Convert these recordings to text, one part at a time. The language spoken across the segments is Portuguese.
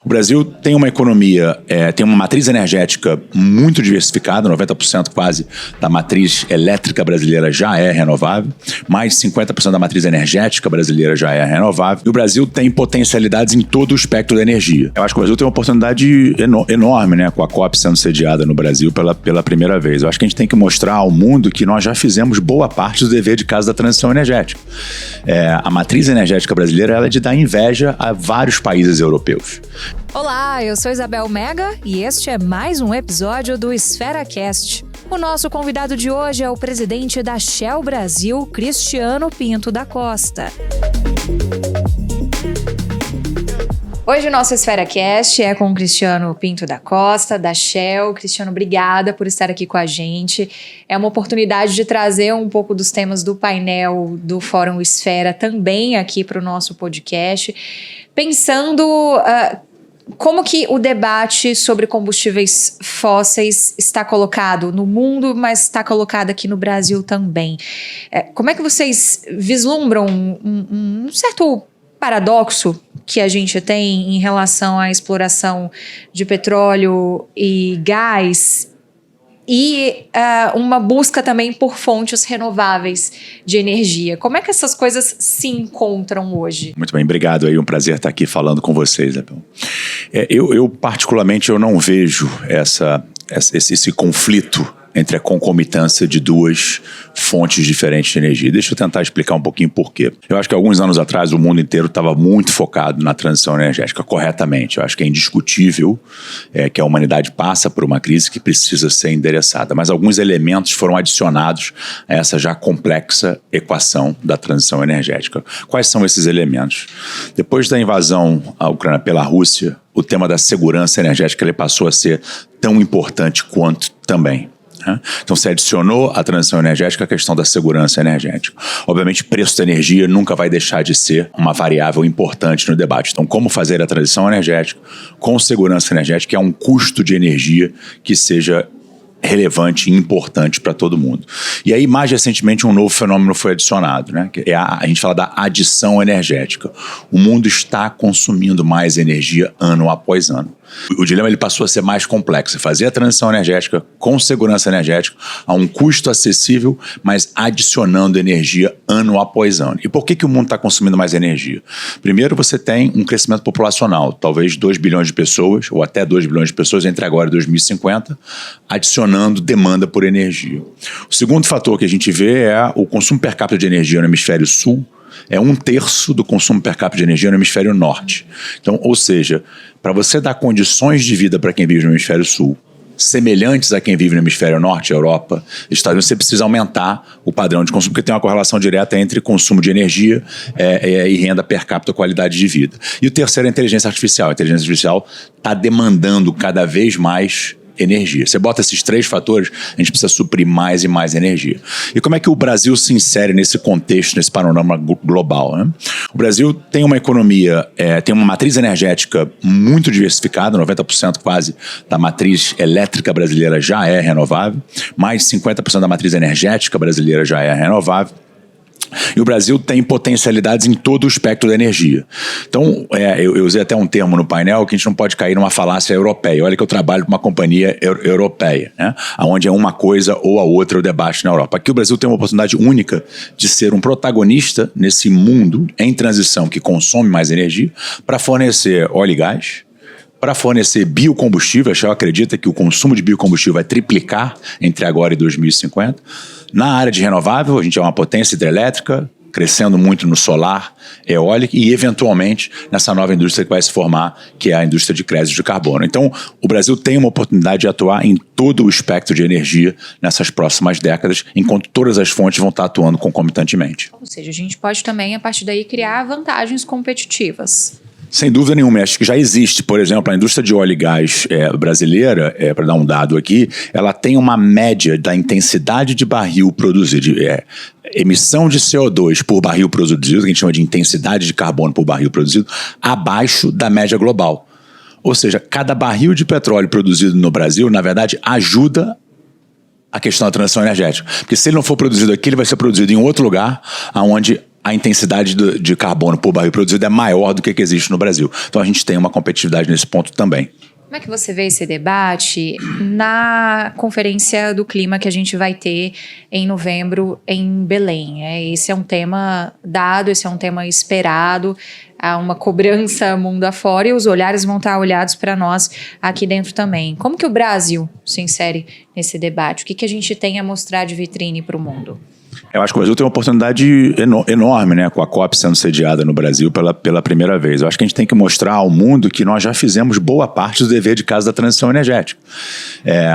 O Brasil tem uma economia, tem uma matriz energética muito diversificada, 90% quase da matriz elétrica brasileira já é renovável, mais de 50% da matriz energética brasileira já é renovável, e o Brasil tem potencialidades em todo o espectro da energia. Eu acho que o Brasil tem uma oportunidade enorme, né, com a COP sendo sediada no Brasil pela primeira vez. Eu acho que a gente tem que mostrar ao mundo que nós já fizemos boa parte do dever de casa da transição energética. A matriz energética brasileira ela é de dar inveja a vários países europeus. Olá, eu sou Isabel Mega e este é mais um episódio do EsferaCast. O nosso convidado de hoje é o presidente da Shell Brasil, Cristiano Pinto da Costa. Hoje o nosso EsferaCast é com o Cristiano Pinto da Costa, da Shell. Cristiano, obrigada por estar aqui com a gente. É uma oportunidade de trazer um pouco dos temas do painel do Fórum Esfera também aqui para o nosso podcast, pensando como que o debate sobre combustíveis fósseis está colocado no mundo, mas está colocado aqui no Brasil também. Como é que vocês vislumbram um certo paradoxo que a gente tem em relação à exploração de petróleo e gás e uma busca também por fontes renováveis de energia? Como é que essas coisas se encontram hoje? Muito bem, obrigado. É um prazer estar aqui falando com vocês, Isabel. Eu particularmente, eu não vejo esse conflito entre a concomitância de duas fontes diferentes de energia. Deixa eu tentar explicar um pouquinho por quê. Eu acho que alguns anos atrás o mundo inteiro estava muito focado na transição energética, corretamente. Eu acho que é indiscutível que a humanidade passa por uma crise que precisa ser endereçada, mas alguns elementos foram adicionados a essa já complexa equação da transição energética. Quais são esses elementos? Depois da invasão à Ucrânia pela Rússia, o tema da segurança energética ele passou a ser tão importante quanto também. Então, se adicionou à transição energética a questão da segurança energética. Obviamente, preço da energia nunca vai deixar de ser uma variável importante no debate. Então, como fazer a transição energética com segurança energética é um custo de energia que seja relevante e importante para todo mundo. E aí, mais recentemente, um novo fenômeno foi adicionado, né? Que a gente fala da adição energética. O mundo está consumindo mais energia ano após ano. O dilema ele passou a ser mais complexo. Fazer a transição energética com segurança energética a um custo acessível, mas adicionando energia ano após ano. E por que o mundo está consumindo mais energia? Primeiro, você tem um crescimento populacional, talvez 2 bilhões de pessoas, ou até 2 bilhões de pessoas entre agora e 2050, adicionando demanda por energia. O segundo fator que a gente vê é o consumo per capita de energia no hemisfério sul, é 1/3 do consumo per capita de energia no hemisfério norte. Então, ou seja, para você dar condições de vida para quem vive no hemisfério sul, semelhantes a quem vive no hemisfério norte, Europa, Estados Unidos, você precisa aumentar o padrão de consumo, porque tem uma correlação direta entre consumo de energia e renda per capita, qualidade de vida. E o terceiro é a inteligência artificial. A inteligência artificial está demandando cada vez mais energia. Você bota esses 3 fatores, a gente precisa suprir mais e mais energia. E como é que o Brasil se insere nesse contexto, nesse panorama global, né? O Brasil tem uma economia, tem uma matriz energética muito diversificada, 90% quase da matriz elétrica brasileira já é renovável, mais de 50% da matriz energética brasileira já é renovável. E o Brasil tem potencialidades em todo o espectro da energia. Então, eu usei até um termo no painel que a gente não pode cair numa falácia europeia. Olha que eu trabalho com uma companhia europeia, né? Onde é uma coisa ou a outra o debate na Europa. Aqui o Brasil tem uma oportunidade única de ser um protagonista nesse mundo em transição que consome mais energia para fornecer óleo e gás, para fornecer biocombustível. A Shell acredita que o consumo de biocombustível vai triplicar entre agora e 2050. Na área de renovável, a gente é uma potência hidrelétrica, crescendo muito no solar, eólico e, eventualmente, nessa nova indústria que vai se formar, que é a indústria de crédito de carbono. Então, o Brasil tem uma oportunidade de atuar em todo o espectro de energia nessas próximas décadas, enquanto todas as fontes vão estar atuando concomitantemente. Ou seja, a gente pode também, a partir daí, criar vantagens competitivas. Sem dúvida nenhuma, acho que já existe, por exemplo, a indústria de óleo e gás brasileira, para dar um dado aqui, ela tem uma média da intensidade de barril produzido, emissão de CO2 por barril produzido, que a gente chama de intensidade de carbono por barril produzido, abaixo da média global. Ou seja, cada barril de petróleo produzido no Brasil, na verdade, ajuda a questão da transição energética. Porque se ele não for produzido aqui, ele vai ser produzido em outro lugar, onde a intensidade de carbono por barril produzido é maior do que existe no Brasil. Então a gente tem uma competitividade nesse ponto também. Como é que você vê esse debate na Conferência do Clima que a gente vai ter em novembro em Belém? Esse é um tema dado, esse é um tema esperado, há uma cobrança mundo afora e os olhares vão estar olhados para nós aqui dentro também. Como que o Brasil se insere nesse debate? O que a gente tem a mostrar de vitrine para o mundo? Eu acho que o Brasil tem uma oportunidade enorme, né, com a COP sendo sediada no Brasil pela primeira vez. Eu acho que a gente tem que mostrar ao mundo que nós já fizemos boa parte do dever de casa da transição energética.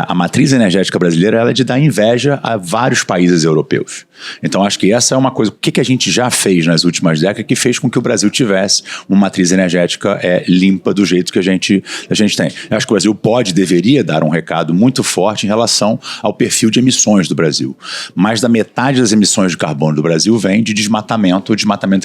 A matriz energética brasileira ela é de dar inveja a vários países europeus. Então, acho que essa é uma coisa. O que a gente já fez nas últimas décadas que fez com que o Brasil tivesse uma matriz energética limpa do jeito que a gente tem. Eu acho que o Brasil deveria dar um recado muito forte em relação ao perfil de emissões do Brasil. Mais da metade das emissões de carbono do Brasil vem de desmatamento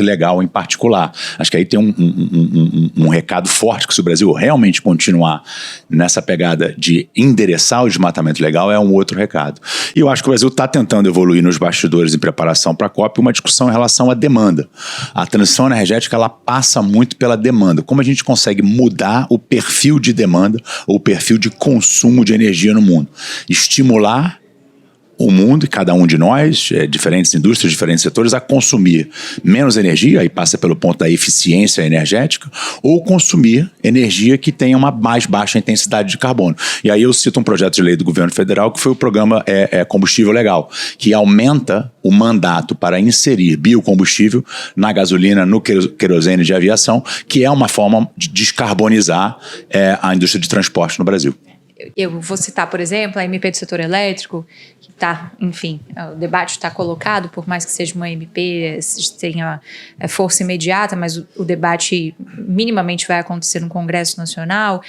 ilegal em particular. Acho que aí tem um recado forte que se o Brasil realmente continuar nessa pegada de endereçar o desmatamento ilegal é um outro recado. E eu acho que o Brasil está tentando evoluir nos bastidores em preparação para a COP uma discussão em relação à demanda. A transição energética ela passa muito pela demanda. Como a gente consegue mudar o perfil de demanda ou o perfil de consumo de energia no mundo? Estimular o mundo e cada um de nós, diferentes indústrias, diferentes setores, a consumir menos energia, aí passa pelo ponto da eficiência energética, ou consumir energia que tenha uma mais baixa intensidade de carbono. E aí eu cito um projeto de lei do governo federal que foi o programa Combustível Legal, que aumenta o mandato para inserir biocombustível na gasolina, no querosene de aviação, que é uma forma de descarbonizar a indústria de transporte no Brasil. Eu vou citar, por exemplo, a MP do setor elétrico, que está, enfim, o debate está colocado, por mais que seja uma MP, tenha força imediata, mas o debate minimamente vai acontecer no Congresso Nacional,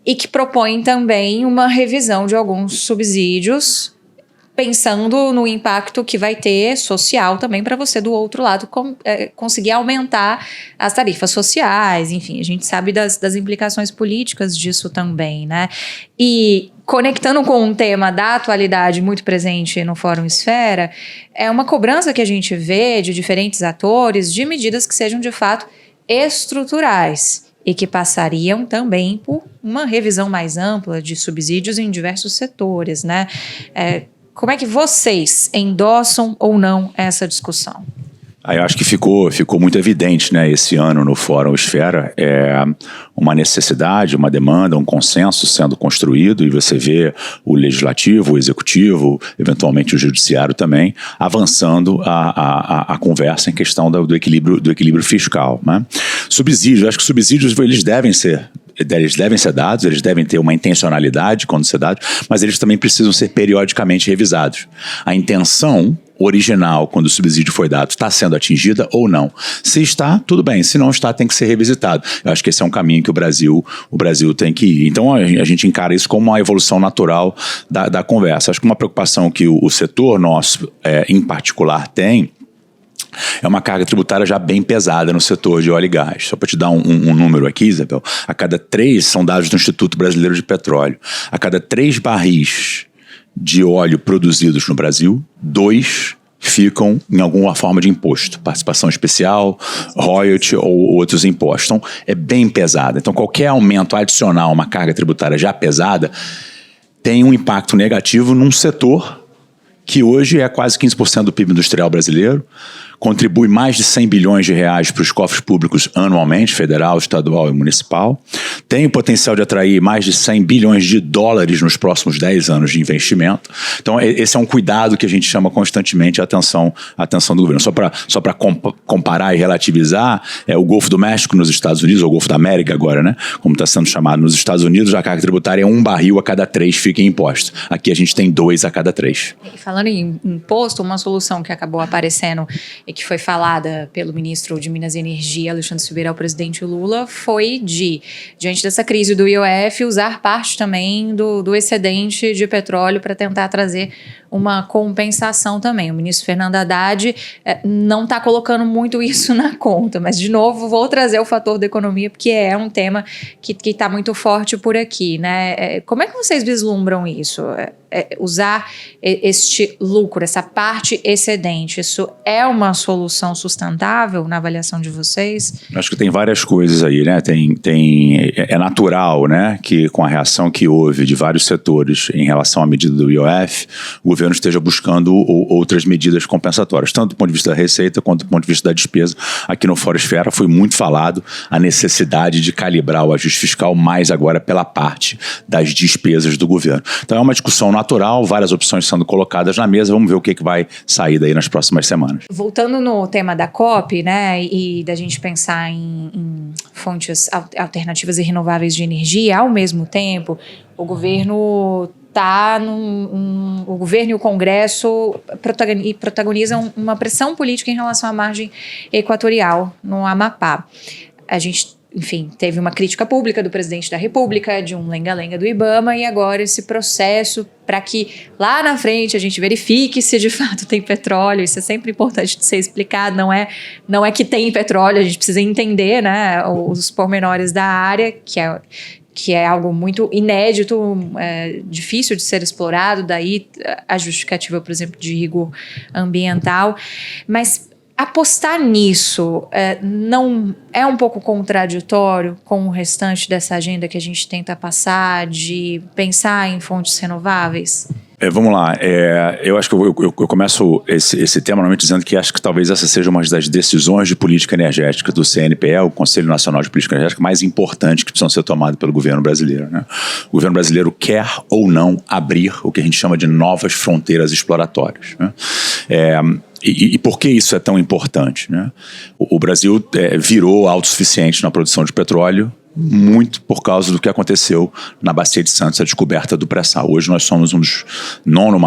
e que propõe também uma revisão de alguns subsídios, pensando no impacto que vai ter social também para você do outro lado conseguir aumentar as tarifas sociais, enfim, a gente sabe das implicações políticas disso também, né? E conectando com um tema da atualidade muito presente no Fórum Esfera, é uma cobrança que a gente vê de diferentes atores de medidas que sejam de fato estruturais e que passariam também por uma revisão mais ampla de subsídios em diversos setores, né? Como é que vocês endossam ou não essa discussão? Eu acho que ficou muito evidente, né, esse ano no Fórum Esfera, uma necessidade, uma demanda, um consenso sendo construído e você vê o Legislativo, o Executivo, eventualmente o Judiciário também, avançando a conversa em questão do equilíbrio fiscal, né? Subsídios, acho que subsídios eles devem ser dados, eles devem ter uma intencionalidade quando ser dados, mas eles também precisam ser periodicamente revisados. A intenção original, quando o subsídio foi dado, está sendo atingida ou não? Se está, tudo bem. Se não está, tem que ser revisitado. Eu acho que esse é um caminho que o Brasil tem que ir. Então, a gente encara isso como uma evolução natural da conversa. Acho que uma preocupação que o setor nosso, em particular, tem é uma carga tributária já bem pesada no setor de óleo e gás. Só para te dar um número aqui, Isabel, a cada 3, são dados do Instituto Brasileiro de Petróleo, a cada 3 barris de óleo produzidos no Brasil, 2 ficam em alguma forma de imposto, participação especial, royalty ou outros impostos. Então, é bem pesada. Então, qualquer aumento adicional a uma carga tributária já pesada tem um impacto negativo num setor que hoje é quase 15% do PIB industrial brasileiro, contribui mais de 100 bilhões de reais para os cofres públicos anualmente, federal, estadual e municipal, tem o potencial de atrair mais de 100 bilhões de dólares nos próximos 10 anos de investimento. Então, esse é um cuidado que a gente chama constantemente a atenção do governo. Só para comparar e relativizar, o Golfo do México nos Estados Unidos, ou Golfo da América agora, né? Como está sendo chamado nos Estados Unidos, a carga tributária é 1 barril a cada 3 fica em imposto. Aqui a gente tem 2 a cada 3. E falando em imposto, uma solução que acabou aparecendo e que foi falada pelo ministro de Minas e Energia, Alexandre Silveira, ao presidente Lula, foi diante dessa crise do IOF, usar parte também do excedente de petróleo para tentar trazer uma compensação também. O ministro Fernando Haddad não está colocando muito isso na conta, mas, de novo, vou trazer o fator da economia, porque é um tema que está muito forte por aqui, né? Como é que vocês vislumbram isso? usar este lucro, essa parte excedente, isso é uma solução sustentável na avaliação de vocês? Acho que tem várias coisas aí, né? É natural, né, que com a reação que houve de vários setores em relação à medida do IOF, o governo esteja buscando outras medidas compensatórias, tanto do ponto de vista da receita quanto do ponto de vista da despesa. Aqui no Fora Esfera foi muito falado a necessidade de calibrar o ajuste fiscal mais agora pela parte das despesas do governo. Então é uma discussão natural, várias opções sendo colocadas na mesa, vamos ver o que vai sair daí nas próximas semanas. Voltando no tema da COP, né, e da gente pensar em fontes alternativas e renováveis de energia, ao mesmo tempo, o governo o governo e o Congresso protagonizam uma pressão política em relação à margem equatorial no Amapá. A gente, enfim, teve uma crítica pública do presidente da República, de um lenga-lenga do IBAMA, e agora esse processo para que lá na frente a gente verifique se de fato tem petróleo. Isso é sempre importante de ser explicado, não é que tem petróleo, a gente precisa entender, né, os pormenores da área, que é algo muito inédito, difícil de ser explorado, daí a justificativa, por exemplo, de rigor ambiental. Mas apostar nisso não é um pouco contraditório com o restante dessa agenda que a gente tenta passar, de pensar em fontes renováveis? Vamos lá, eu acho que eu começo esse tema normalmente dizendo que acho que talvez essa seja uma das decisões de política energética do CNPE, o Conselho Nacional de Política Energética, mais importantes que precisam ser tomadas pelo governo brasileiro, né? O governo brasileiro quer ou não abrir o que a gente chama de novas fronteiras exploratórias, né? E por que isso é tão importante, né? O Brasil virou autossuficiente na produção de petróleo, muito por causa do que aconteceu na Bacia de Santos, a descoberta do pré-sal. Hoje nós somos o nono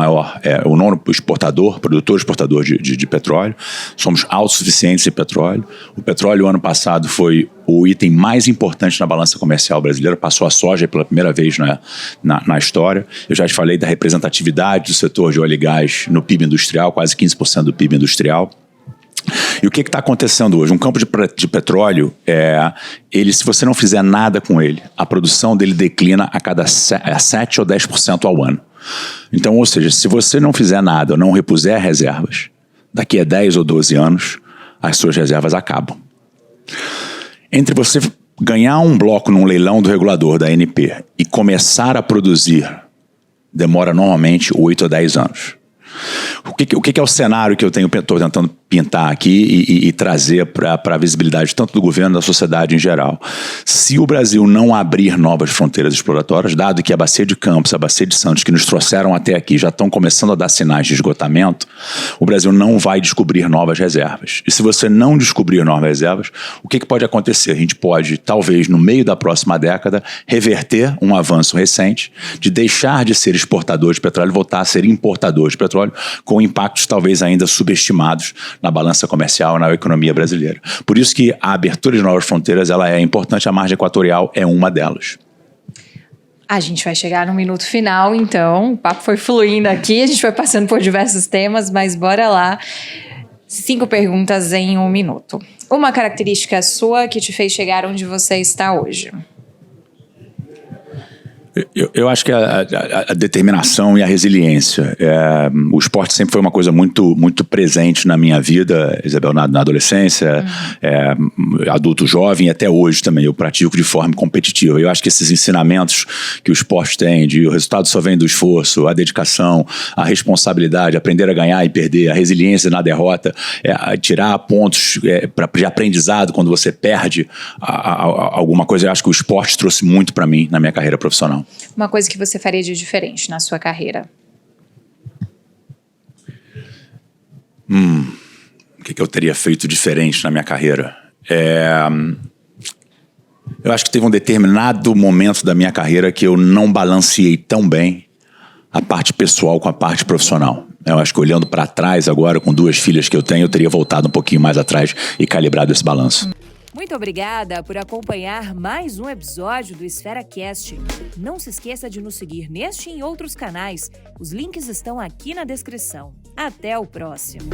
produtor exportador de petróleo, somos autossuficientes em petróleo. O petróleo, ano passado, foi o item mais importante na balança comercial brasileira, passou a soja pela primeira vez na história. Eu já te falei da representatividade do setor de óleo e gás no PIB industrial, quase 15% do PIB industrial. E o que está acontecendo hoje? Um campo de petróleo, se você não fizer nada com ele, a produção dele declina a cada 7 ou 10% ao ano. Então, ou seja, se você não fizer nada ou não repuser reservas, daqui a 10 ou 12 anos, as suas reservas acabam. Entre você ganhar um bloco num leilão do regulador da ANP e começar a produzir, demora normalmente 8 a 10 anos. O que é o cenário que eu estou tentando pintar aqui e trazer para a visibilidade tanto do governo da sociedade em geral? Se o Brasil não abrir novas fronteiras exploratórias, dado que a Bacia de Campos, a Bacia de Santos, que nos trouxeram até aqui, já estão começando a dar sinais de esgotamento, o Brasil não vai descobrir novas reservas. E se você não descobrir novas reservas, o que pode acontecer? A gente pode, talvez, no meio da próxima década, reverter um avanço recente de deixar de ser exportador de petróleo e voltar a ser importador de petróleo, com impactos talvez ainda subestimados na balança comercial e na economia brasileira. Por isso que a abertura de novas fronteiras ela é importante, a margem equatorial é uma delas. A gente vai chegar no minuto final, então. O papo foi fluindo aqui, a gente foi passando por diversos temas, mas bora lá. 5 perguntas em 1 minuto. Uma característica sua que te fez chegar onde você está hoje? Eu acho que a determinação e a resiliência. O esporte sempre foi uma coisa muito, muito presente na minha vida, Isabel, na adolescência, adulto jovem, até hoje também. Eu pratico de forma competitiva. Eu acho que esses ensinamentos que o esporte tem, o resultado só vem do esforço, a dedicação, a responsabilidade, aprender a ganhar e perder, a resiliência na derrota, tirar pontos de aprendizado quando você perde alguma coisa. Eu acho que o esporte trouxe muito para mim na minha carreira profissional. Uma coisa que você faria de diferente na sua carreira? O que eu teria feito diferente na minha carreira? Eu acho que teve um determinado momento da minha carreira que eu não balanceei tão bem a parte pessoal com a parte profissional. Eu acho que olhando para trás agora, com 2 filhas que eu tenho, eu teria voltado um pouquinho mais atrás e calibrado esse balanço. Muito obrigada por acompanhar mais um episódio do EsferaCast. Não se esqueça de nos seguir neste e em outros canais. Os links estão aqui na descrição. Até o próximo.